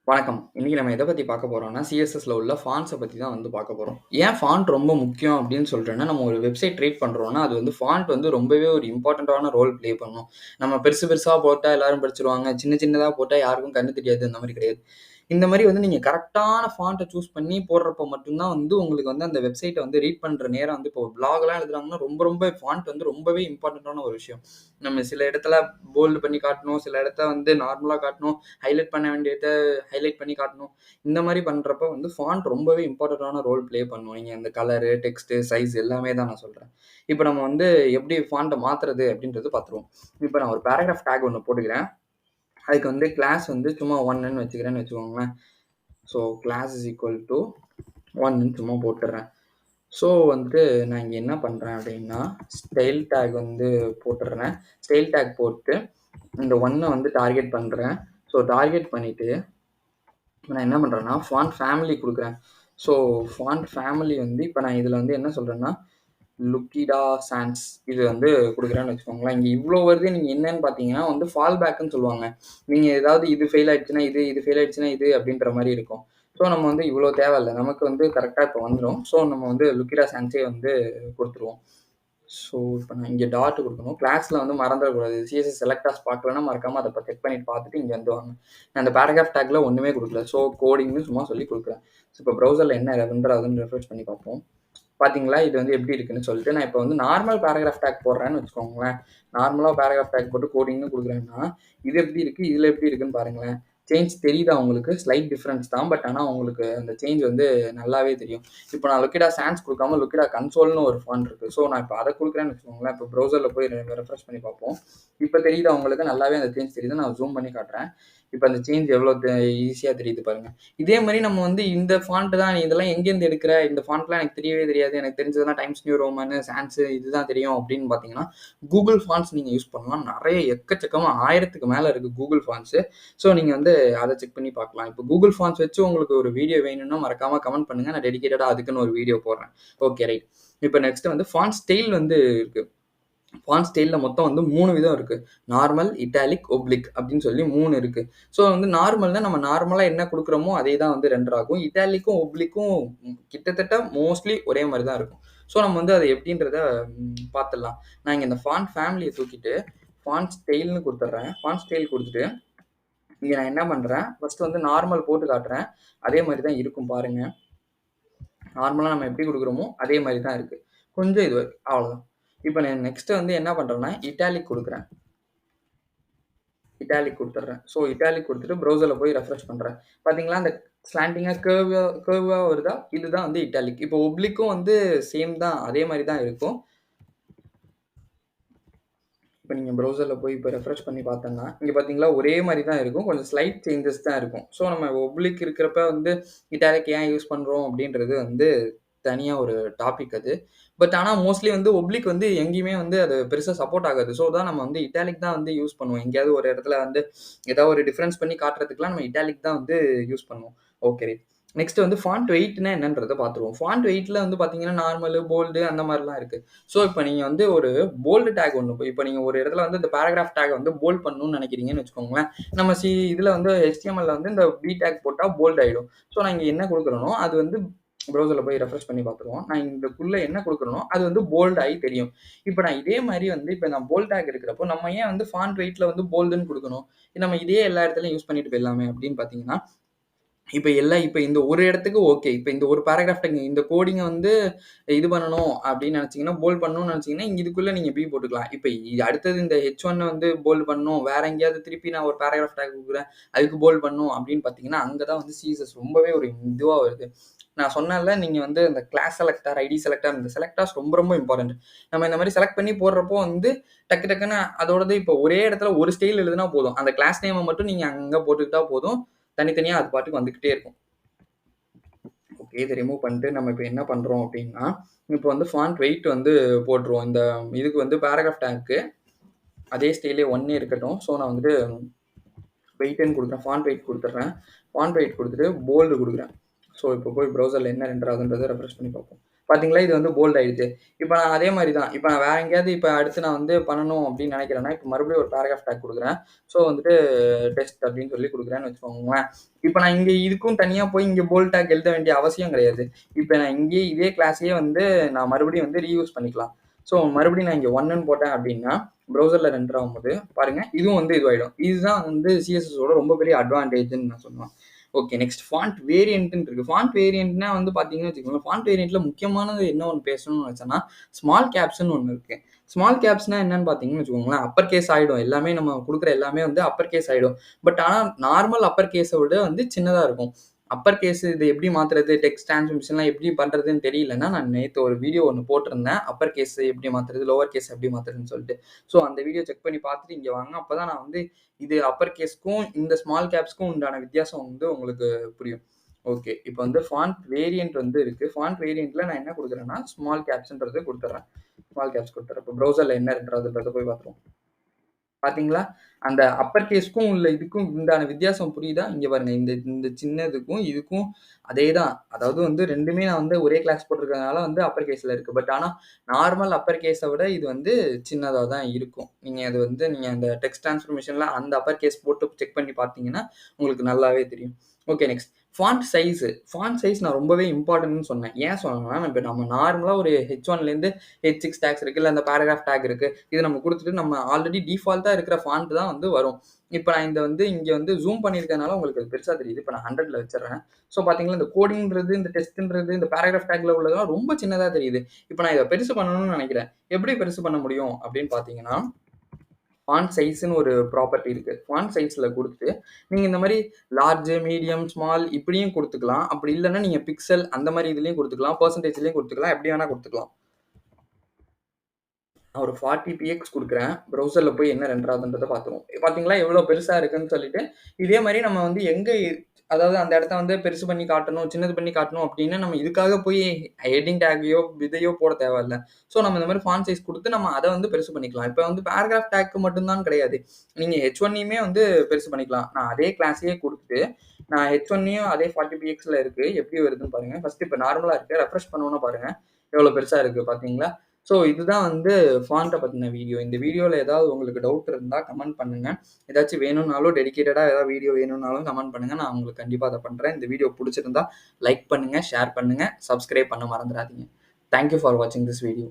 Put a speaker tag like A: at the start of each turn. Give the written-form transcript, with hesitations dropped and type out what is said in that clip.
A: வணக்கம். இன்னைக்கு நம்ம எத பத்தி பார்க்க போறோம்னா, சிஎஸ்எஸ்ல உள்ள ஃபாண்ட்ஸ பத்தி தான் வந்து பார்க்க போறோம். ஏன் ஃபாண்ட் ரொம்ப முக்கியம் அப்படின்னு சொல்றேன்னா, நம்ம ஒரு வெப்சைட் கிரியேட் பண்றோம்னா, அது வந்து ஃபாண்ட் வந்து ரொம்பவே ஒரு இம்பார்ட்டன்ட்டான ரோல் ப்ளே பண்ணும். நம்ம பெருசு பெருசா போட்டா எல்லாரும் படிச்சுருவாங்க. சின்ன சின்னதா போட்டா யாருக்கும் கண்ணு தெரியாது. அந்த மாரி கிடையாது. இந்த மாரி வந்து நீங்க கரெக்ட்டான ஃபாண்ட்ட சூஸ் பண்ணி போடுறப்ப மட்டும் தான் வந்து உங்களுக்கு வந்து அந்த வெப்சைட்ட வந்து ரீட் பண்ற நேரம் வந்து இப்போ வ்ளாக்லாம் எழுதுறாங்கன்னா, ரொம்ப ஃபாண்ட் வந்து ரொம்பவே இம்பார்ட்டன்ட்டான ஒரு விஷயம். நம்ம சில இடத்துல போல்டு பண்ணி காட்டணும். சில இடத்த வந்து நார்மலா காட்டணும். ஹைலைட் பண்ண வேண்டியத ஹைலைட் பண்ணி காட்டணும். இந்த மாரி பண்றப்ப வந்து ஃபாண்ட் ரொம்பவே இம்பார்ட்டன்ட்டான ரோல் ப்ளே பண்ணும். நீங்க அந்த கலரு, டெக்ஸ்ட்டு, சைஸ் எல்லாமே தான் நான் சொல்றேன். இப்ப நம்ம வந்து எப்படி ஃபாண்ட்ட மாத்துறது அப்படின்றது பார்த்துருவோம். இப்ப நான் ஒரு பேராகிராஃப் டேக் ஒண்ணு போட்டுக்கிறேன். அதுக்கு வந்து கிளாஸ் வந்து சும்மா 1ன்னு வச்சுக்கிறேன்னு வச்சுக்கோங்களேன். So class is equal to 1ன்னு சும்மா போட்டுறேன். ஸோ வந்துட்டு நான் இங்க என்ன பண்றேன் அப்படின்னா, ஸ்டைல் டேக் வந்து போட்டுறேன். ஸ்டைல் டேக் போட்டு இந்த 1 வந்து டார்கெட் பண்றேன். ஸோ டார்கெட் பண்ணிட்டு நான் என்ன பண்றேன்னா, ஃபாண்ட் ஃபேமிலி குடுக்குறேன். ஸோ ஃபாண்ட் ஃபேமிலி வந்து இப்ப நான் இதுல வந்து என்ன சொல்றேன்னா, லுக்கிடா சான்ஸ் இது வந்து குடுக்குறேன்னு வச்சுக்கோங்களேன். இங்க இவ்ளோ வருது. நீங்க என்னன்னு பார்த்தீங்கன்னா வந்து ஃபால் பேக்குன்னு சொல்லுவாங்க. நீங்க ஏதாவது இது ஃபெயில் ஆயிடுச்சுன்னா இது, இது ஃபெயில் ஆயிடுச்சுன்னா இது அப்படின்ற மாரி இருக்கும். ஸோ நம்ம வந்து இவ்ளோ தேவையில்ல. நமக்கு வந்து கரெக்ட்டா இப்ப வந்துரும். ஸோ நம்ம வந்து லுக்கிடா சான்ஸே வந்து குடுத்துருவோம். ஸோ இப்ப நான் இங்க டாட் குடுக்கணும். கிளாஸ்ல வந்து மறந்துறக்கூடாது. சிஎஸ்எஸ் செலக்டாஸ் பார்க்கலன்னா மறக்காம அத செக் பண்ணிட்டு பார்த்துட்டு இங்க வந்து வாங்க. நான் அந்த பேராகிராஃப் டேக்ல ஒண்ணுமே குடுக்கல. ஸோ கோடிங்ன்னு சும்மா சொல்லி குடுக்குறேன். ஸோ இப்ப ப்ரௌசர்ல என்ன எரர் ஆகுதுன்னு ரெஃப்ரெஷ் பண்ணி பார்ப்போம். பார்த்தீங்களா? இது வந்து எப்படி இருக்குன்னு சொல்லிட்டு, நான் இப்ப வந்து நார்மல் பேராகிராஃப் டேக் போடுறேன்னு வச்சுக்கோங்களேன். நார்மலா பேராகிராஃப் டேக் போட்டு கோடிங்ன்னு குடுக்குறேன்னா, இது எப்படி இருக்கு? இதுல எப்படி இருக்குன்னு பாருங்களேன். சேஞ்ச் தெரியுதா உங்களுக்கு? ஸ்லைட் டிஃபரன்ஸ் தான். பட் ஆனா உங்களுக்கு அந்த சேஞ்ச் வந்து நல்லாவே தெரியும். இப்ப நான் லுக்கிடா சான்ஸ் குடுக்காம லுக்கிடா கன்சோல்ன்னு ஒரு ஃபாண்ட் இருக்கு. ஸோ நான் இப்ப அத குடுக்குறேன்னு வச்சுக்கோங்களேன். இப்ப ப்ரௌசர்ல போய் ரெஃப்ரெஷ் பண்ணி பார்ப்போம். இப்ப தெரியுதா உங்களுக்கு? நல்லாவே அந்த சேஞ்ச் தெரியுது. நான் ஜூம் பண்ணி காட்டுறேன். இப்ப அந்த சேஞ்ச் எவ்வளோ ஈஸியா தெரியுது பாருங்க. இதே மாரி நம்ம வந்து இந்த ஃபாண்ட் தான், நீ இதெல்லாம் எங்கேருந்து எடுக்கிற? இந்த ஃபாண்ட்லாம் எனக்கு தெரியவே தெரியாது. எனக்கு தெரிஞ்சதெல்லாம் டைம்ஸ் நியூ ரோமனு, சான்ஸ் இதுதான் தெரியும் அப்படின்னு பார்த்தீங்கன்னா, கூகுள் ஃபாண்ட்ஸ் நீங்க யூஸ் பண்ணலாம். நெறைய எக்கச்சக்கமா 1000க்கு மேல இருக்கு கூகுள் ஃபாண்ட்ஸ். ஸோ நீங்க வந்து அத செக் பண்ணி பார்க்கலாம். இப்போ கூகுள் ஃபாண்ட்ஸ் வச்சு உங்களுக்கு ஒரு வீடியோ வேணும்னா மறக்காம கமெண்ட் பண்ணுங்க. நான் டெடிகேட்டடா அதுக்குன்னு ஒரு வீடியோ போடுறேன். Okay right. இப்ப நெக்ஸ்ட் வந்து ஃபாண்ட் ஸ்டைல் வந்து இருக்கு. ஃபாண்ட் ஸ்டைல்ல மொத்தம் வந்து 3 விதம் இருக்கு. நார்மல், இட்டாலிக், ஒப்ளிக் அப்படின்னு சொல்லி 3 இருக்கு. ஸோ வந்து நார்மல்னா நம்ம நார்மலா என்ன குடுக்குறோமோ அதே தான் வந்து ரெண்டர் ஆகும். இட்டாலிக்கும், ஒப்ளிக்கும் கிட்டத்தட்ட மோஸ்ட்லி ஒரே மாரி தான் இருக்கும். ஸோ நம்ம வந்து அது எப்படின்றத பார்த்துடலாம். நான் இங்க இந்த ஃபாண்ட் ஃபேமிலிய தூக்கிட்டு ஃபாண்ட் ஸ்டைல்ன்னு குடுத்துடுறேன். ஃபாண்ட் ஸ்டைல் குடுத்துட்டு, இங்க நான் என்ன பண்றேன், ஃபர்ஸ்ட் வந்து நார்மல் போட்டு காட்டுறேன். அதே மாரி தான் இருக்கும் பாருங்க. நார்மலா நம்ம எப்படி குடுக்குறோமோ அதே மாரி தான் இருக்கு. கொஞ்சம் இது அவ்வளோதான். இப்ப நான் நெக்ஸ்ட் வந்து என்ன பண்றேன்னா, இட்டாலிக் குடுக்குறேன். இட்டாலிக் குடுத்துடுறேன். ஸோ இட்டாலிக் குடுத்துட்டு ப்ரௌசர்ல போய் ரெஃப்ரெஷ் பண்றேன். பார்த்தீங்களா, அந்த ஸ்லாண்டிங்கா கர்வா வருதா? இதுதான் வந்து இட்டாலிக். இப்போ ஒப்ளிக்கும் வந்து சேம் தான். அதே மாரி தான் இருக்கும். இப்ப நீங்க ப்ரௌசர்ல போய் இப்ப ரெஃப்ரெஷ் பண்ணி பார்த்தோம்னா, இங்க பார்த்தீங்களா ஒரே மாரி தான் இருக்கும். கொஞ்சம் ஸ்லைட் சேஞ்சஸ் தான் இருக்கும். ஸோ நம்ம ஒப்ளிக் இருக்கிறப்ப வந்து இட்டாலிக் ஏன் யூஸ் பண்றோம் அப்படின்றது வந்து தனியா ஒரு டாபிக் அது. பட் ஆனா மோஸ்ட்லி வந்து ஒப்ளிக் வந்து எங்கேயுமே வந்து அது பெருசா சப்போர்ட் ஆகாது. ஸோ தான் நம்ம வந்து இட்டாலிக் தான் வந்து யூஸ் பண்ணுவோம். எங்கேயாவது ஒரு இடத்துல வந்து ஏதாவது ஒரு டிஃபரன்ஸ் பண்ணி காட்டுறதுக்குலாம் நம்ம இட்டாலிக் தான் வந்து யூஸ் பண்ணுவோம். Okay right. நெக்ஸ்ட் வந்து ஃபாண்ட் வெயிட்னா என்னன்றத பார்த்துருவோம். ஃபாண்ட் வெயிட்ல வந்து பார்த்தீங்கன்னா, நார்மலு, போல்டு அந்த மாரிலாம் இருக்கு. ஸோ இப்ப நீங்க வந்து ஒரு போல்டு டேக் ஒண்ணு இப்ப நீங்க ஒரு இடத்துல வந்து இந்த பேராகிராஃப் டேக் வந்து போல்ட் பண்ணணும்னு நினைக்கிறீங்கன்னு வச்சுக்கோங்களேன். நம்ம இதுல வந்து HTMLல வந்து இந்த பி டேக் போட்டா போல்ட் ஆயிடும். ஸோ நான் இங்க என்ன குடுக்குறேனோ, அது வந்து ப்ரௌசர்ல போய் ரெஃப்ரெஷ் பண்ணி பார்த்துருவோம். நான் இதுக்குள்ள என்ன குடுக்குறேனோ, அது வந்து போல்ட் ஆயி தெரியும். இப்ப நான் இதே மாரி வந்து இப்ப நான் போல்ட் டேக் இருக்கிறப்போ, நம்ம ஏன் வந்து ஃபாண்ட் வெயிட்ல வந்து போல்டுன்னு குடுக்கணும்? நம்ம இதே எல்லா இடத்துலயும் யூஸ் பண்ணிட்டு போயிடலாமே அப்படின்னு பார்த்தீங்கன்னா, இப்ப இந்த ஒரு இடத்துக்கு ஓகே. இப்ப இந்த ஒரு பேராகிராஃப் டேக் இந்த கோடிங்க வந்து இது பண்ணணும் அப்படின்னு நினைச்சீங்கன்னா, போல்ட் பண்ணணும்னு நினைச்சீங்கன்னா, இங்க இதுக்குள்ள நீங்க பி போட்டுக்கலாம். இப்ப அடுத்தது இந்த H1 வந்து போல்ட் பண்ணணும். வேற எங்கேயாவது திருப்பி நான் ஒரு பேராகிராஃப் டேக் குடுக்குறேன். அதுக்கு போல்ட் பண்ணணும் அப்படின்னு பார்த்தீங்கன்னா, அங்க தான் வந்து சிஎஸ்எஸ் ரொம்பவே ஒரு இதுவா வருது. நான் சொன்னேன்ல, நீங்க வந்து இந்த கிளாஸ் செலக்டர், ஐடி செலக்டர் இந்த செலக்டர்ஸ் ரொம்ப இம்பார்ட்டன்ட். நம்ம இந்த மாரி செலக்ட் பண்ணி போடுறப்போ வந்து டக்குன்னு அதோடது இப்போ ஒரே இடத்துல ஒரு ஸ்டைல் எழுதுனா போதும். அந்த கிளாஸ் நேம மட்டும் நீங்க அங்க போட்டுக்கிட்டா போதும். தனித்தனியா அது பாட்டுக்கு வந்துகிட்டே இருக்கும். ஓகே. இத ரிமூவ் பண்ணிட்டு நம்ம இப்ப என்ன பண்றோம் அப்டின்னா, இப்ப வந்து ஃபாண்ட் வெயிட் வந்து போட்டுருவோம். இந்த இதுக்கு வந்து பேராகிராஃப் டேக்க்கு அதே ஸ்டைலே 1 இருக்கட்டும். ஸோ நான் வந்துட்டு வெயிட்ன்னு குடுக்குறேன். ஃபாண்ட் வெயிட் குடுத்துடுறேன். ஃபாண்ட் வெயிட் குடுத்துட்டு போல்டு குடுக்குறேன். ஸோ இப்போ போய் ப்ரௌசர்ல என்ன ரெண்டர் ஆகுதுன்றத ரெஃப்ரெஷ் பண்ணி பார்ப்போம். பார்த்தீங்களா? இது வந்து போல்ட் ஆயிடுச்சு. இப்ப நான் அதே மாரி தான். இப்ப நான் வேற எங்கேயாவது இப்ப அடுத்து நான் வந்து பண்ணணும் அப்படின்னு நினைக்கிறேன்னா, இப்ப மறுபடியும் ஒரு பேராகிராஃப் டேக் குடுக்குறேன். ஸோ வந்துட்டு டெஸ்ட் அப்படின்னு சொல்லி குடுக்குறேன்னு வச்சுக்கோங்களேன். இப்ப நான் இங்க இதுக்கும் தனியா போய் இங்க போல்ட் டேக் எழுத வேண்டிய அவசியம் கிடையாது. இப்ப நான் இங்கேயே இதே கிளாஸையே வந்து நான் மறுபடியும் வந்து ரீயூஸ் பண்ணிக்கலாம். ஸோ மறுபடியும் நான் இங்க 1ன்னு போட்டேன் அப்படின்னா, ப்ரௌசர்ல ரெண்டர் ஆகும்போது பாருங்க, இதுவும் வந்து இதுவாயிடும். இதுதான் வந்து சிஎஸ்எஸ் ஓட ரொம்ப பெரிய அட்வான்டேஜ்ன்னு நான் சொல்லுவேன். ஓகே. நெக்ஸ்ட் ஃபாண்ட் வேரியன்ட்ன்னு இருக்கு. ஃபாண்ட் வேரியன்ட்னா வந்து பார்த்தீங்கன்னு வச்சுக்கோங்களேன், ஃபாண்ட் வேரியன்ட்ல முக்கியமானது என்ன ஒண்ணு பேசணும்னு நினைச்சேன்னா, ஸ்மால் கேப்ஸ்ன்னு ஒண்ணு இருக்கு. ஸ்மால் கேப்ஸ்னா என்னன்னு பார்த்தீங்கன்னு வச்சுக்கோங்களேன், அப்பர் கேஸ் ஆயிடும். எல்லாமே நம்ம குடுக்குற எல்லாமே வந்து அப்பர் கேஸ் ஆயிடும். பட் ஆனா நார்மல் அப்பர் கேஸ விட வந்து சின்னதா இருக்கும். அப்பர் கேஸ் இது எப்படி மாத்துறது? டெக்ஸ்ட் டிரான்ஸ்ஃபார்மேஷன்லாம் எப்படி பண்றதுன்னு தெரியலன்னா, நான் நேத்து ஒரு வீடியோ ஒண்ணு போட்டிருந்தேன். அப்பர் கேஸ் எப்படி மாத்துறது? லோவர் கேஸ் எப்படி மாத்துறதுன்னு சொல்லிட்டு. ஸோ அந்த வீடியோ செக் பண்ணி பார்த்துட்டு இங்க வாங்க. அப்பதான் நான் வந்து இது அப்பர் கேஸ்க்கும், இந்த ஸ்மால் கேப்ஸ்க்கும் உண்டான வித்தியாசம் வந்து உங்களுக்கு புரியும். ஓகே. இப்ப வந்து ஃபாண்ட் வேரியன்ட் வந்து இருக்கு. ஃபாண்ட் வேரியன்ட்ல நான் என்ன குடுக்குறேன்னா, ஸ்மால் கேப்ஸ்ன்றத குடுத்துர்றேன். ஸ்மால் கேப்ஸ் குடுத்துர்றேன். இப்ப ப்ரௌசர்ல என்ன இருக்குன்றத போய் பார்த்துருவோம். பார்த்தீங்களா? அந்த அப்பர் கேஸ்க்கும் உள்ள இதுக்கும் உண்டான வித்தியாசம் புரியுதா? இங்க பாருங்க. இந்த இந்த சின்னதுக்கும், இதுக்கும் அதே தான். அதாவது வந்து 2மே நான் வந்து ஒரே கிளாஸ் போட்டிருக்கிறதுனால வந்து அப்பர் கேஸ்ல இருக்கு. பட் ஆனா நார்மல் அப்பர் கேஸ விட இது வந்து சின்னதா தான் இருக்கும். நீங்க அது வந்து நீங்க அந்த டெக்ஸ்ட் டிரான்ஸ்ஃபார்மேஷன்ல அந்த அப்பர் கேஸ் போட்டு செக் பண்ணி பார்த்தீங்கன்னா, உங்களுக்கு நல்லாவே தெரியும். Okay. Next font size. Font size நான் ரொம்பவே இம்பார்ட்டன்ட்ன்னு சொன்னேன். ஏன் சொன்னேன்னா, இப்ப நம்ம நார்மலா ஒரு H1லேருந்து H6 டேக்ஸ் இருக்கு. இல்ல அந்த பேராகிராஃப் டேக் இருக்கு. இத நம்ம குடுத்துட்டு நம்ம ஆல்ரெடி டிஃபால்ட்டா இருக்கிற ஃபாண்ட் தான் வந்து வரும். இப்ப நான் இந்த வந்து இங்க வந்து ஜூம் பண்ணியிருக்கனால உங்களுக்கு அது பெருசா தெரியுது. இப்ப நான் 100ல வச்சுர்றேன். ஸோ பார்த்தீங்களா, இந்த கோடிங்ன்றது, இந்த டெஸ்ட்ன்றது, இந்த பேராகிராஃப் டேக்ல உள்ளதெல்லாம் ரொம்ப சின்னதா தெரியுது. இப்ப நான் இத பெருசு பண்ணணும்னு நெனைக்கிறேன். எப்படி பெருசு பண்ண முடியும் அப்படின்னு பார்த்தீங்கன்னா, ஃபாண்ட் சைஸ்ன்னு ஒரு ப்ராப்பர்ட்டி இருக்கு. ஃபாண்ட் சைஸ்ல குடுத்து, நீங்க இந்த மாரி லார்ஜ், மீடியம், ஸ்மால் இப்படியும் குடுத்துக்கலாம். அப்படி இல்லன்னா நீங்க பிக்சல் அந்த மாரி இதுலயும் குடுத்துக்கலாம். பெர்சன்டேஜ்லயும் குடுத்துக்கலாம். எப்படி வேணா குடுத்துக்கலாம். நான் ஒரு 40 பிஎக்ஸ் குடுக்குறேன். ப்ரௌசர்ல போய் என்ன ரெண்டர் ஆகுதுன்றத பார்த்துருவோம். பார்த்தீங்களா எவ்வளோ பெருசா இருக்குன்னு சொல்லிட்டு, இதே மாரி நம்ம வந்து எங்க அதாவது அந்த இடத்த வந்து பெருசு பண்ணி காட்டணும், சின்னது பண்ணி காட்டணும் அப்படின்னு நம்ம இதுக்காக போய் ஹெட்டிங் டேக்கையோ, இதையோ போட தேவையில்ல. ஸோ நம்ம இந்த மாரி ஃபாண்ட் சைஸ் குடுத்து நம்ம அத வந்து பெருசு பண்ணிக்கலாம். இப்ப வந்து பேராகிராஃப் டேக் மட்டும் தான் கிடையாது. நீங்க H1யுமே வந்து பெருசு பண்ணிக்கலாம். நான் அதே கிளாஸையே குடுத்துட்டு, நான் H1யும் அதே 40 பிஎக்ஸ்ல இருக்கு. எப்படி வருதுன்னு பாருங்க. ஃபர்ஸ்ட் இப்ப நார்மலா இருக்கு. ரெஃப்ரெஷ் பண்ணோம்னா பாருங்க. எவ்வளோ பெருசா இருக்கு பார்த்தீங்களா? ஸோ இதுதான் வந்து ஃபாண்ட்ட பத்தின வீடியோ. இந்த வீடியோல ஏதாவது உங்களுக்கு டவுட் இருந்தா கமெண்ட் பண்ணுங்க. ஏதாச்சும் வேணும்னாலும் டெடிகேட்டடா ஏதாவது வீடியோ வேணும்னாலும் கமெண்ட் பண்ணுங்க. நான் உங்களுக்கு கண்டிப்பா அத பண்றேன். இந்த வீடியோ புடிச்சிருந்தா லைக் பண்ணுங்க, ஷேர் பண்ணுங்க, சப்ஸ்கிரைப் பண்ண மறந்துறாதீங்க. தேங்க் யூ ஃபார் வாட்சிங் திஸ் வீடியோ.